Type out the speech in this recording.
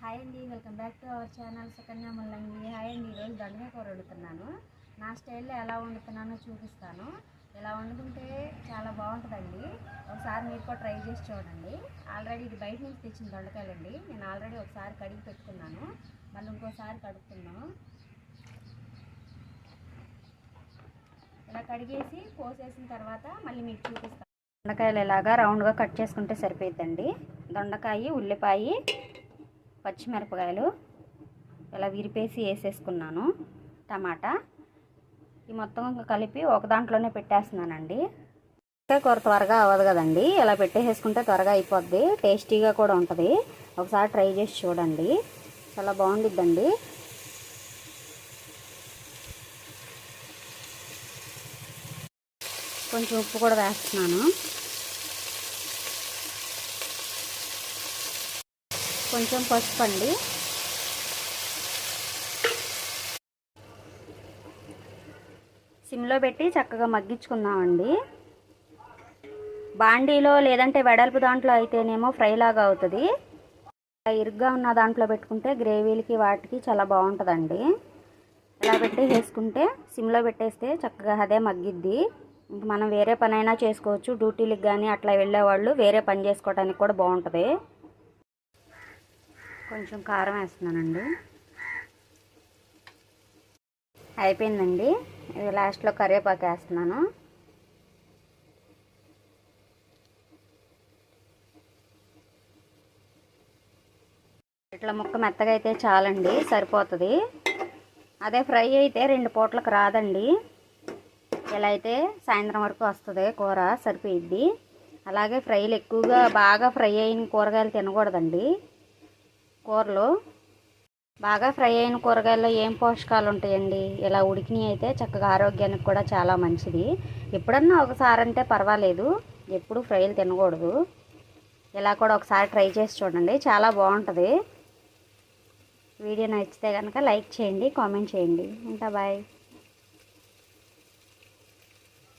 Hi అండి, welcome back to our channel Sukanya ముల్లంగి. Hi అండి, ఈరోజు దొండకాయ కూర వండుతున్నాను. నా స్టైల్లో ఎలా వండుతున్నానో చూపిస్తాను. ఇలా వండుకుంటే చాలా బాగుంటుందండి. ఒకసారి మీరు కూడా ట్రై చేసి చూడండి. ఆల్రెడీ ఇది బయట నుంచి తెచ్చిన దొండకాయలండి. నేను ఆల్రెడీ ఒకసారి కడిగి పెట్టుకున్నాను, మళ్ళీ ఇంకోసారి కడుక్కున్నాను. ఇలా కడిగేసి పోసేసిన తర్వాత మళ్ళీ మీకు చూపిస్తాను. దొండకాయలు ఇలాగా రౌండ్గా కట్ చేసుకుంటే సరిపోయిద్దండి. దొండకాయ, ఉల్లిపాయ, పచ్చిమిరపకాయలు ఇలా విరిపేసి వేసేసుకున్నాను. టమాటా ఈ మొత్తం కలిపి ఒక దాంట్లోనే పెట్టేస్తున్నానండి. కూర త్వరగా అవ్వదు కదండి, ఇలా పెట్టేసుకుంటే త్వరగా అయిపోద్ది, టేస్టీగా కూడా ఉంటుంది. ఒకసారి ట్రై చేసి చూడండి, చాలా బాగుండిద్దండి. కొంచెం ఉప్పు కూడా వేస్తున్నాను, కొంచెం పసుపు అండి. సిమ్లో పెట్టి చక్కగా మగ్గించుకుందామండి. బాండీలో లేదంటే వెడల్పు దాంట్లో అయితేనేమో ఫ్రై లాగా అవుతుంది. ఇరుగ్గా ఉన్న దాంట్లో పెట్టుకుంటే గ్రేవీలకి వాటికి చాలా బాగుంటుందండి. ఇలా పెట్టి వేసుకుంటే సిమ్లో పెట్టేస్తే చక్కగా అదే మగ్గిద్ది. ఇంక మనం వేరే పని అయినా చేసుకోవచ్చు. డ్యూటీలకు కానీ అట్లా వెళ్ళేవాళ్ళు వేరే పని చేసుకోవడానికి కూడా బాగుంటుంది. కొంచెం కారం వేస్తున్నానండి. అయిపోయిందండి. ఇది లాస్ట్లో కరివేపాకు వేస్తున్నాను. ఇట్లా ముక్క మెత్తగా అయితే చాలండి, సరిపోతుంది. అదే ఫ్రై అయితే 2 పూటలకు రాదండి. ఇలా అయితే సాయంత్రం వరకు వస్తుంది కూర, సరిపోయిద్ది. అలాగే ఫ్రైలు ఎక్కువగా బాగా ఫ్రై అయిన కూరగాయలు తినకూడదండి. కూరలో బాగా ఫ్రై అయిన కూరగాయల్లో ఏం పోషకాలు ఉంటాయండి? ఇలా ఉడికినవి అయితే చక్కగా ఆరోగ్యానికి కూడా చాలా మంచిది. ఎప్పుడన్నా ఒకసారి అంటే పర్వాలేదు, ఎప్పుడు ఫ్రైలు తినకూడదు. ఇలా కూడా ఒకసారి ట్రై చేసి చూడండి, చాలా బాగుంటుంది. వీడియో నచ్చితే కనుక లైక్ చేయండి, కామెంట్ చేయండి. ఇంకా బాయ్.